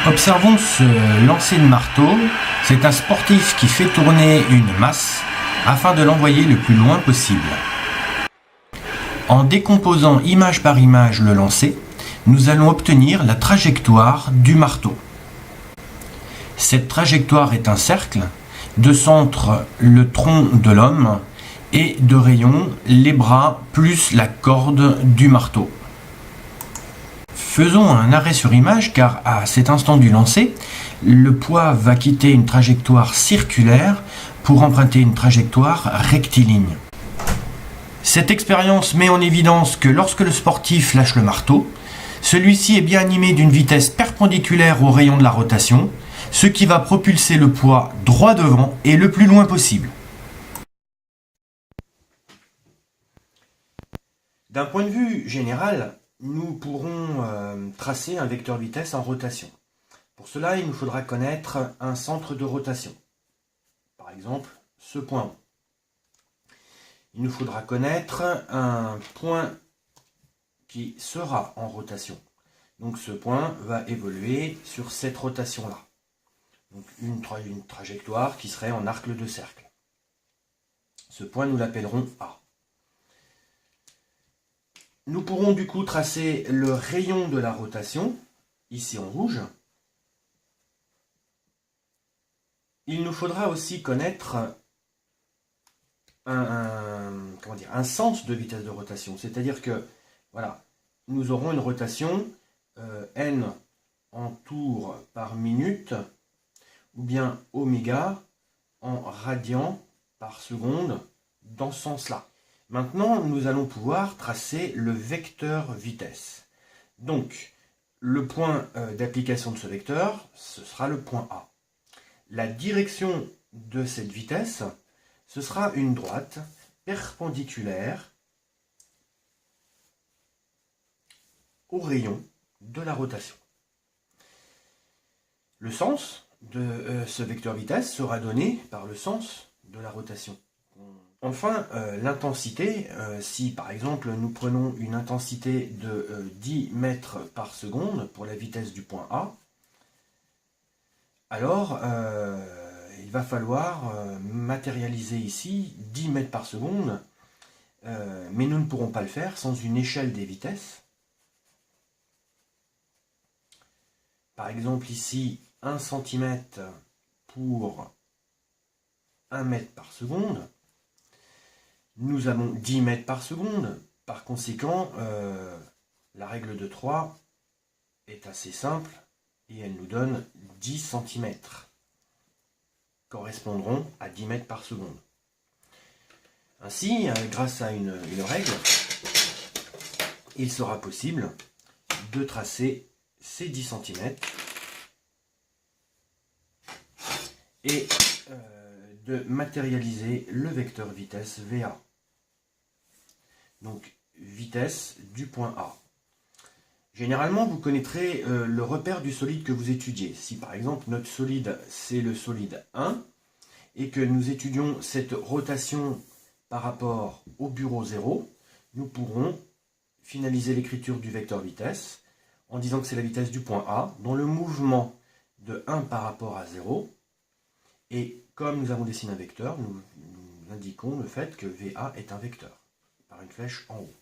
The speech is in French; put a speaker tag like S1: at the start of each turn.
S1: Observons ce lancer de marteau. C'est un sportif qui fait tourner une masse afin de l'envoyer le plus loin possible. En décomposant image par image le lancer, nous allons obtenir la trajectoire du marteau. Cette trajectoire est un cercle, de centre le tronc de l'homme et de rayon les bras plus la corde du marteau. Faisons un arrêt sur image car à cet instant du lancer, le poids va quitter une trajectoire circulaire pour emprunter une trajectoire rectiligne. Cette expérience met en évidence que lorsque le sportif lâche le marteau, celui-ci est bien animé d'une vitesse perpendiculaire au rayon de la rotation, ce qui va propulser le poids droit devant et le plus loin possible. D'un point de vue général, nous pourrons tracer un vecteur vitesse en rotation. Pour cela, il nous faudra connaître un centre de rotation. Par exemple, ce point. Il nous faudra connaître un point qui sera en rotation. Donc ce point va évoluer sur cette rotation-là. Donc une trajectoire qui serait en arc de cercle. Ce point, nous l'appellerons A. Nous pourrons du coup tracer le rayon de la rotation, ici en rouge. Il nous faudra aussi connaître un sens de vitesse de rotation. C'est-à-dire que voilà, nous aurons une rotation n en tours par minute, ou bien oméga en radians par seconde dans ce sens-là. Maintenant, nous allons pouvoir tracer le vecteur vitesse. Donc, le point d'application de ce vecteur, ce sera le point A. La direction de cette vitesse, ce sera une droite perpendiculaire au rayon de la rotation. Le sens de ce vecteur vitesse sera donné par le sens de la rotation. Enfin, l'intensité, si par exemple nous prenons une intensité de 10 mètres par seconde pour la vitesse du point A, alors il va falloir matérialiser ici 10 mètres par seconde, mais nous ne pourrons pas le faire sans une échelle des vitesses. Par exemple ici, 1 cm pour 1 mètre par seconde. Nous avons 10 mètres par seconde. Par conséquent, la règle de 3 est assez simple et elle nous donne 10 cm correspondront à 10 mètres par seconde. Ainsi, grâce à une règle, il sera possible de tracer ces 10 cm et de matérialiser le vecteur vitesse VA. Donc, vitesse du point A. Généralement, vous connaîtrez le repère du solide que vous étudiez. Si par exemple notre solide, c'est le solide 1, et que nous étudions cette rotation par rapport au bureau 0, nous pourrons finaliser l'écriture du vecteur vitesse en disant que c'est la vitesse du point A, dont le mouvement de 1 par rapport à 0, et comme nous avons dessiné un vecteur, nous indiquons le fait que VA est un vecteur, par une flèche en haut.